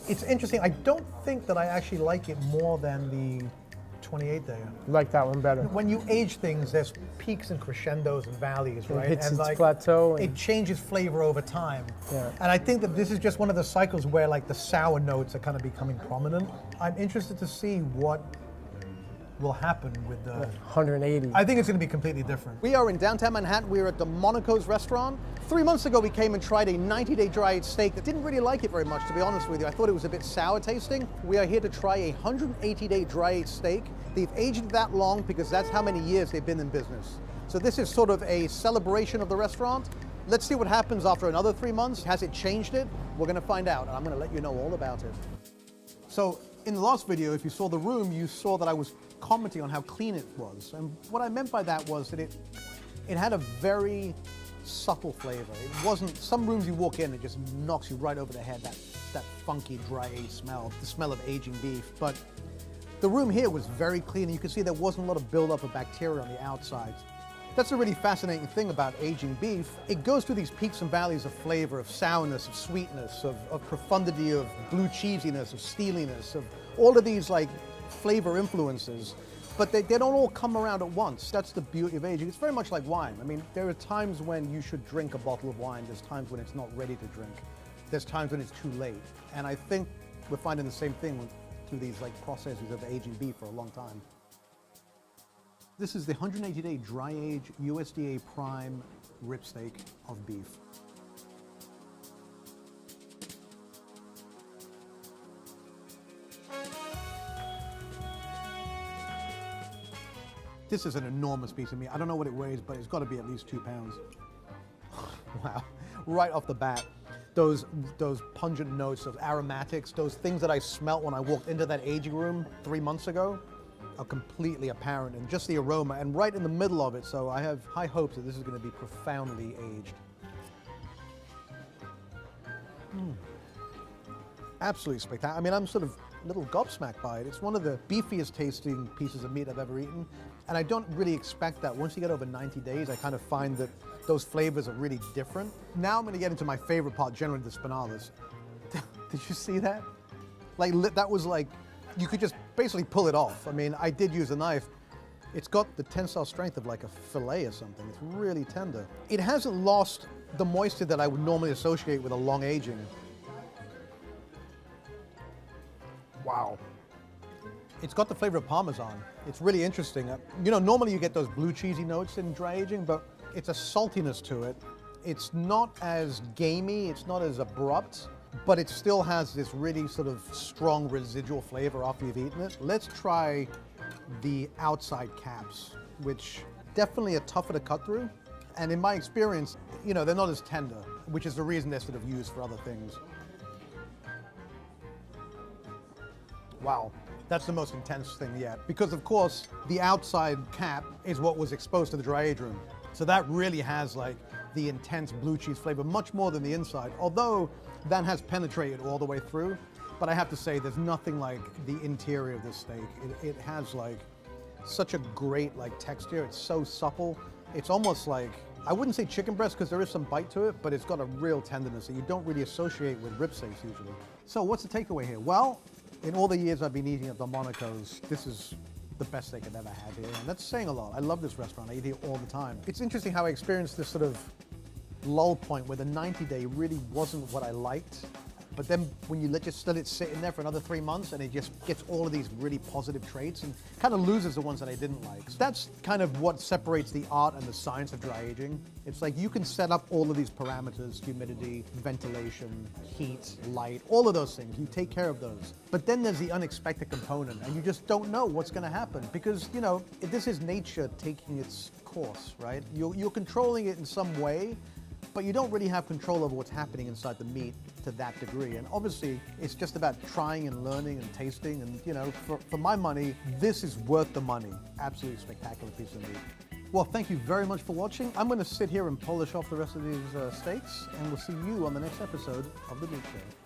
It's interesting. I don't think that I actually like it more than the 28 day. Like that one better. When you age things, there's peaks and crescendos and valleys, right? It hits and its plateau. It changes flavor over time. Yeah. And I think that this is just one of the cycles where like the sour notes are kind of becoming prominent. I'm interested to see what will happen with the 180. I think it's going to be completely different. We are in downtown Manhattan. We are at the Monaco's restaurant. 3 months ago, we came and tried a 90-day dry-aged steak. That didn't really like it very much, to be honest with you. I thought it was a bit sour tasting. We are here to try a 180-day dry-aged steak. They've aged it that long because that's how many years they've been in business. So this is sort of a celebration of the restaurant. Let's see what happens after another 3 months. Has it changed it? We're going to find out, and I'm going to let you know all about it. So in the last video, if you saw the room, you saw that I was commenting on how clean it was. And what I meant by that was that it had a very subtle flavor. It wasn't, some rooms you walk in, it just knocks you right over the head, that funky, dry aged smell, the smell of aging beef. But the room here was very clean, and you can see there wasn't a lot of buildup of bacteria on the outside. That's a really fascinating thing about aging beef. It goes through these peaks and valleys of flavor, of sourness, of sweetness, of profundity, of blue cheesiness, of steeliness, of all of these like flavor influences, but they don't all come around at once. That's the beauty of aging. It's very much like wine. I mean, there are times when you should drink a bottle of wine. There's times when it's not ready to drink. There's times when it's too late. And I think we're finding the same thing through these like processes of aging beef for a long time. This is the 180-day dry age USDA prime rib steak of beef. This is an enormous piece of meat. I don't know what it weighs, but it's got to be at least 2 pounds. Wow, right off the bat, those pungent notes, those aromatics, those things that I smelt when I walked into that aging room 3 months ago are completely apparent, and just the aroma, and right in the middle of it, so I have high hopes that this is going to be profoundly aged. Absolutely spectacular. I mean, I'm sort of a little gobsmacked by it. It's one of the beefiest tasting pieces of meat I've ever eaten, and I don't really expect that. Once you get over 90 days, I kind of find that those flavors are really different. Now I'm going to get into my favorite part, generally the spinalis. Did you see that? Like, that was like, you could just basically pull it off. I mean, I did use a knife. It's got the tensile strength of like a fillet or something. It's really tender. It hasn't lost the moisture that I would normally associate with a long aging. Wow. It's got the flavor of Parmesan. It's really interesting. You know, normally you get those blue cheesy notes in dry aging, but it's a saltiness to it. It's not as gamey, it's not as abrupt, but it still has this really sort of strong residual flavor after you've eaten it. Let's try the outside caps, which definitely are tougher to cut through. And in my experience, you know, they're not as tender, which is the reason they're sort of used for other things. Wow, that's the most intense thing yet. Because of course, the outside cap is what was exposed to the dry age room. So that really has like the intense blue cheese flavor, much more than the inside, although that has penetrated all the way through. But I have to say, there's nothing like the interior of this steak. It has like such a great like texture. It's so supple. It's almost like, I wouldn't say chicken breast because there is some bite to it, but it's got a real tenderness that you don't really associate with rib steaks usually. So what's the takeaway here? Well, in all the years I've been eating at the Monaco's, this is the best steak I've ever had here, and that's saying a lot. I love this restaurant. I eat here all the time. It's interesting how I experienced this sort of lull point where the 90-day really wasn't what I liked, but then when you just let it sit in there for another 3 months and it just gets all of these really positive traits and kind of loses the ones that I didn't like. So that's kind of what separates the art and the science of dry aging. It's like you can set up all of these parameters, humidity, ventilation, heat, light, all of those things. You take care of those. But then there's the unexpected component and you just don't know what's going to happen because, you know, this is nature taking its course, right? You're controlling it in some way, but you don't really have control over what's happening inside the meat to that degree. And obviously, it's just about trying and learning and tasting. And, you know, for my money, this is worth the money. Absolutely spectacular piece of meat. Well, thank you very much for watching. I'm going to sit here and polish off the rest of these steaks, and we'll see you on the next episode of The Meat Show.